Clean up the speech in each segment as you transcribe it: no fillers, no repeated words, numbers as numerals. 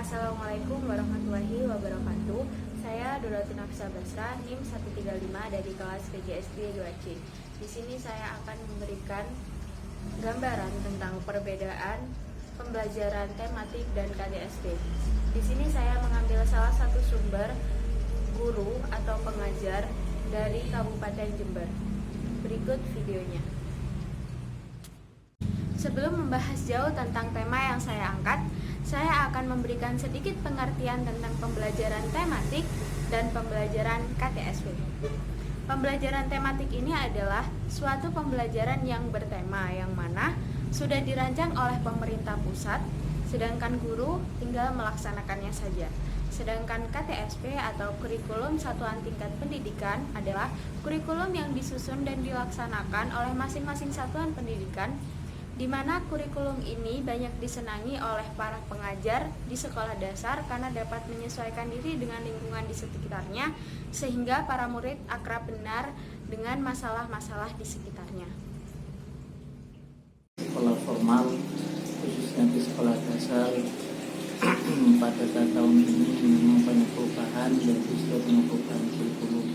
Assalamualaikum warahmatullahi wabarakatuh. Saya Doratun Nafisa Basra, NIM 135 dari kelas PGSD 2C. Di sini saya akan memberikan gambaran tentang perbedaan pembelajaran tematik dan KTSP. Di sini saya mengambil salah satu sumber guru atau pengajar dari Kabupaten Jember. Berikut videonya. Sebelum membahas jauh tentang tema yang saya angkat, saya akan memberikan sedikit pengertian tentang pembelajaran tematik dan pembelajaran KTSP. Pembelajaran tematik ini adalah suatu pembelajaran yang bertema, yang mana sudah dirancang oleh pemerintah pusat, sedangkan guru tinggal melaksanakannya saja. Sedangkan KTSP atau kurikulum satuan tingkat pendidikan adalah kurikulum yang disusun dan dilaksanakan oleh masing-masing satuan pendidikan, di mana kurikulum ini banyak disenangi oleh para pengajar di sekolah dasar karena dapat menyesuaikan diri dengan lingkungan di sekitarnya, sehingga para murid akrab benar dengan masalah-masalah di sekitarnya. Sekolah formal, khususnya di sekolah dasar, pada tahun ini memang banyak perubahan, yaitu sudah perubahan kurikulum.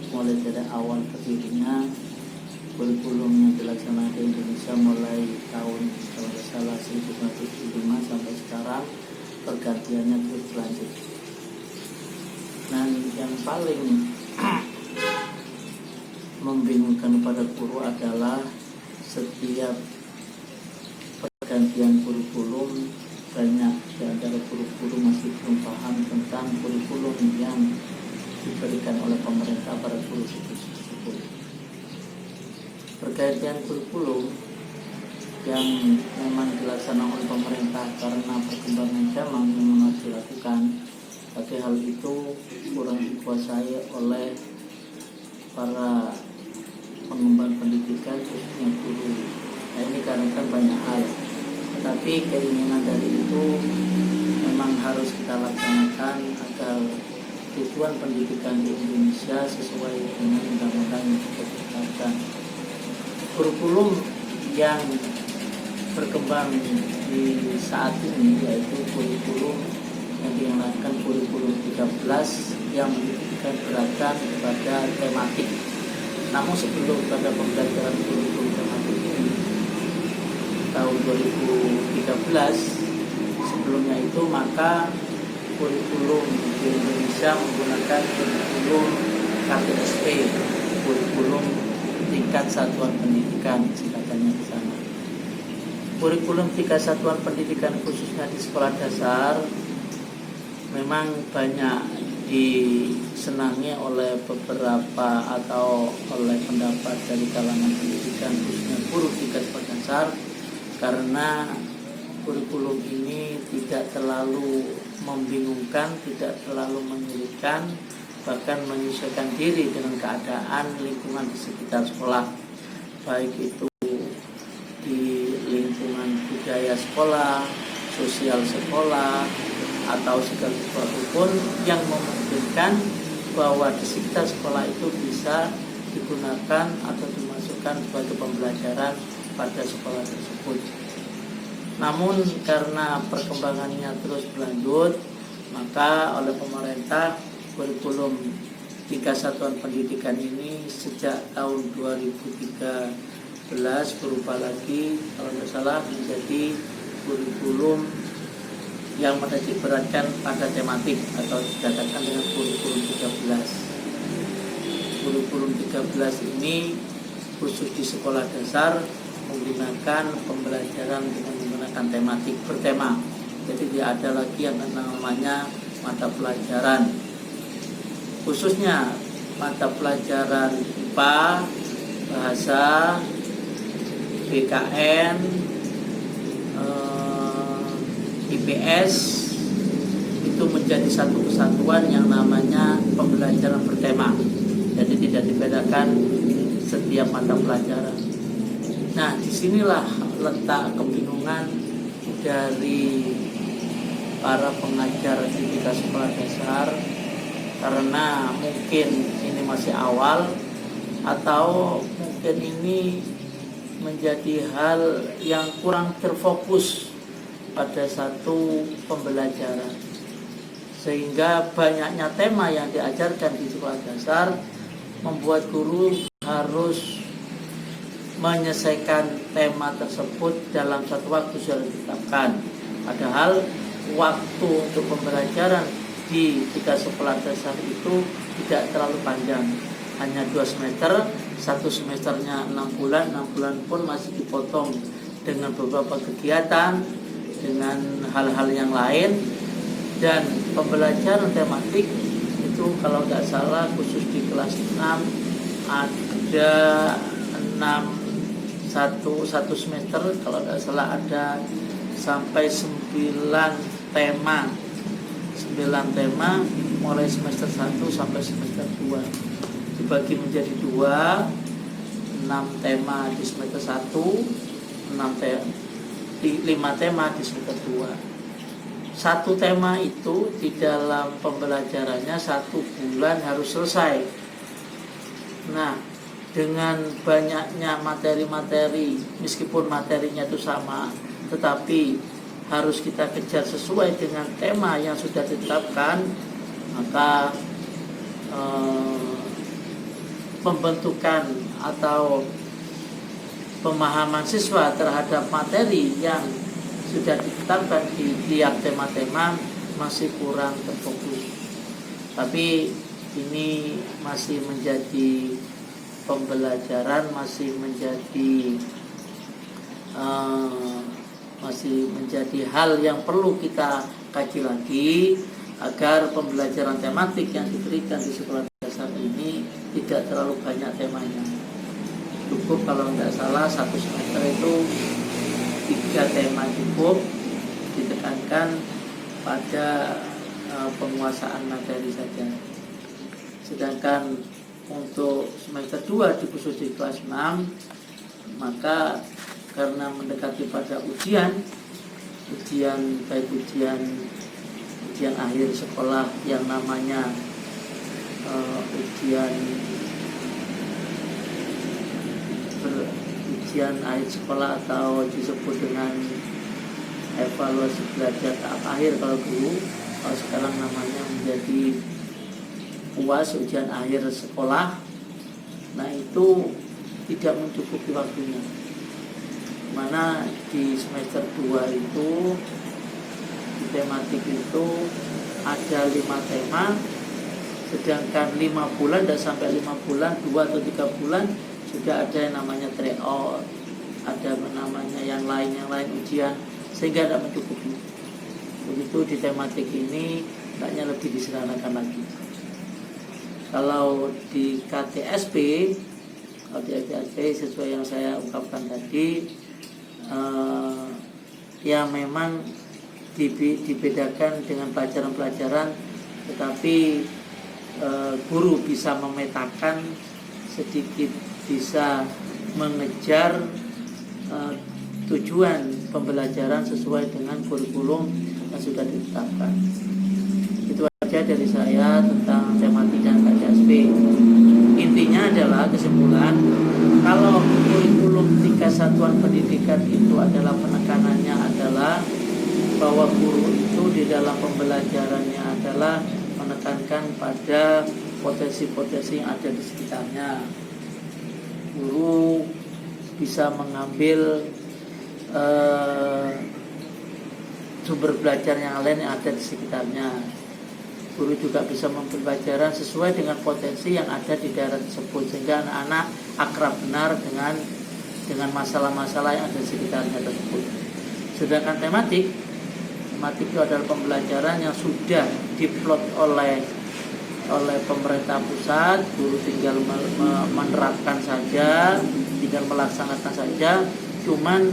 Mulai dari awal berdirinya, kurikulum yang dilaksanakan di Indonesia mulai tahun 1975 sampai sekarang, pergantiannya terus berlanjut. Dan yang paling membingungkan pada guru adalah setiap pergantian kurikulum, banyak di antara guru-guru masih belum paham tentang kurikulum yang diberikan oleh pemerintah pada guru tersebut. Pergantian kurikulum yang memang dilaksanakan oleh pemerintah karena perkembangan zaman memang harus dilakukan, tapi hal itu kurang dikuasai oleh para pengembang pendidikan, khususnya guru. Nah, ini karena banyak hal, tetapi keinginan dari itu memang harus kita laksanakan agar tujuan pendidikan di Indonesia sesuai dengan undang-undang yang kita tetapkan. Kurikulum yang berkembang di saat ini yaitu kurikulum yang dinamakan kurikulum 13 yang menunjukkan gerakan kepada tematik. Namun sebelum pada pembelajaran kurikulum tematik ini tahun 2013, sebelumnya itu maka kurikulum di Indonesia menggunakan kurikulum KTSP, kurikulum tingkat satuan pendidikan, singkatannya di sana. Kurikulum tingkat satuan pendidikan khususnya di sekolah dasar memang banyak disenangi oleh beberapa atau oleh pendapat dari kalangan pendidikan, khususnya guru tingkat sekolah dasar, karena kurikulum ini tidak terlalu membingungkan, tidak terlalu menyulitkan, bahkan menyesuaikan diri dengan keadaan lingkungan di sekitar sekolah, baik itu di lingkungan budaya sekolah, sosial sekolah, atau segala sesuatu pun yang memungkinkan bahwa di sekitar sekolah itu bisa digunakan atau dimasukkan sebagai pembelajaran pada sekolah tersebut. Namun karena perkembangannya terus berlanjut, maka oleh pemerintah kurikulum tingkat satuan pendidikan ini sejak tahun 2013 berubah lagi, kalau tidak salah, menjadi kurikulum yang menitik beratkan pada tematik atau dikatakan dengan kurikulum 13. Kurikulum 13 ini khusus di sekolah dasar menggunakan pembelajaran dengan menggunakan tematik bertema. Jadi tidak ada lagi yang namanya mata pelajaran, khususnya mata pelajaran IPA, bahasa, BKN, IPS, itu menjadi satu kesatuan yang namanya pembelajaran bertema. Jadi tidak dibedakan setiap mata pelajaran. Nah, disinilah letak kebingungan dari para pengajar di tingkat sekolah dasar, karena mungkin ini masih awal atau mungkin ini menjadi hal yang kurang terfokus pada satu pembelajaran, sehingga banyaknya tema yang diajarkan di sekolah dasar membuat guru harus menyelesaikan tema tersebut dalam satu waktu sudah ditetapkan. Padahal waktu untuk pembelajaran di 3 sekolah dasar itu tidak terlalu panjang, hanya 2 semester, 1 semesternya 6 bulan, 6 bulan pun masih dipotong dengan beberapa kegiatan, dengan hal-hal yang lain. Dan pembelajaran tematik itu kalau nggak salah khusus di kelas 6 ada 1 semester, kalau nggak salah ada sampai 9 tema. 9 tema mulai semester 1 sampai semester 2 dibagi menjadi 2, 6 tema di semester 1, 5 tema di semester 2. Satu tema itu di dalam pembelajarannya 1 bulan harus selesai. Nah, dengan banyaknya materi-materi, meskipun materinya itu sama, tetapi harus kita kejar sesuai dengan tema yang sudah ditetapkan, maka pembentukan atau pemahaman siswa terhadap materi yang sudah ditetapkan di tiap tema-tema masih kurang terfokus. Tapi ini masih menjadi pembelajaran, masih menjadi hal yang perlu kita kaji lagi agar pembelajaran tematik yang diberikan di sekolah dasar ini tidak terlalu banyak temanya. Cukup kalau tidak salah 1 semester itu 3 tema cukup, ditekankan pada penguasaan materi saja. Sedangkan untuk semester 2 khusus di kelas 6, maka karena mendekati pada ujian akhir sekolah yang namanya ujian akhir sekolah atau disebut dengan evaluasi belajar tahap akhir kalau dulu, kalau sekarang namanya menjadi UAS, ujian akhir sekolah. Nah, itu tidak mencukupi waktunya. Mana di semester 2 itu di tematik itu ada 5 tema, sedangkan 5 bulan dan sampai 5 bulan, 2 atau 3 bulan sudah ada yang namanya tryout, ada namanya yang lain ujian, sehingga tidak mencukupi. Begitu di tematik ini hendaknya lebih disederhanakan lagi. Kalau di KTSP sesuai yang saya ungkapkan tadi, ya memang dibedakan dengan pelajaran-pelajaran, tetapi guru bisa memetakan sedikit, bisa mengejar tujuan pembelajaran sesuai dengan kurikulum yang sudah ditetapkan. Itu aja dari saya tentang tematik dan KTSP. Intinya adalah kesimpulan, kalau kurikulum 3 satuan pendidikan itu adalah penekanannya adalah bahwa guru itu di dalam pembelajarannya adalah menekankan pada potensi-potensi yang ada di sekitarnya. Guru bisa mengambil sumber belajar yang lain yang ada di sekitarnya. Guru juga bisa memberi pelajaran sesuai dengan potensi yang ada di daerah tersebut, sehingga anak-anak akrab benar dengan masalah-masalah yang ada di sekitarnya tersebut. Sedangkan tematik itu adalah pembelajaran yang sudah diplot oleh pemerintah pusat, guru tinggal menerapkan saja, tinggal melaksanakan saja. Cuman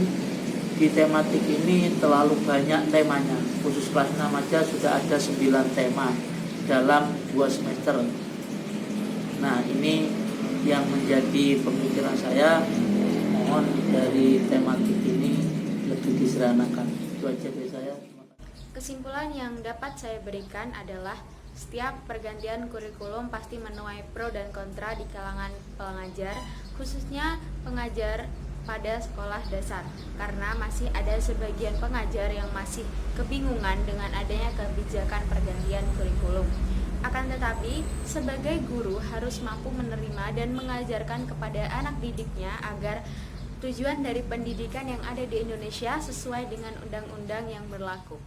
di tematik ini terlalu banyak temanya. Khusus kelas 6 aja sudah ada 9 tema dalam 2 semester. Nah, ini yang menjadi pemikiran saya. Mohon dari tematik ini lebih disederhanakan. Itu aja dari saya. Kesimpulan yang dapat saya berikan adalah setiap pergantian kurikulum pasti menuai pro dan kontra di kalangan pengajar, khususnya pengajar pada sekolah dasar, karena masih ada sebagian pengajar yang masih kebingungan dengan adanya kebijakan pergantian kurikulum. Akan tetapi, sebagai guru harus mampu menerima dan mengajarkan kepada anak didiknya agar tujuan dari pendidikan yang ada di Indonesia sesuai dengan undang-undang yang berlaku.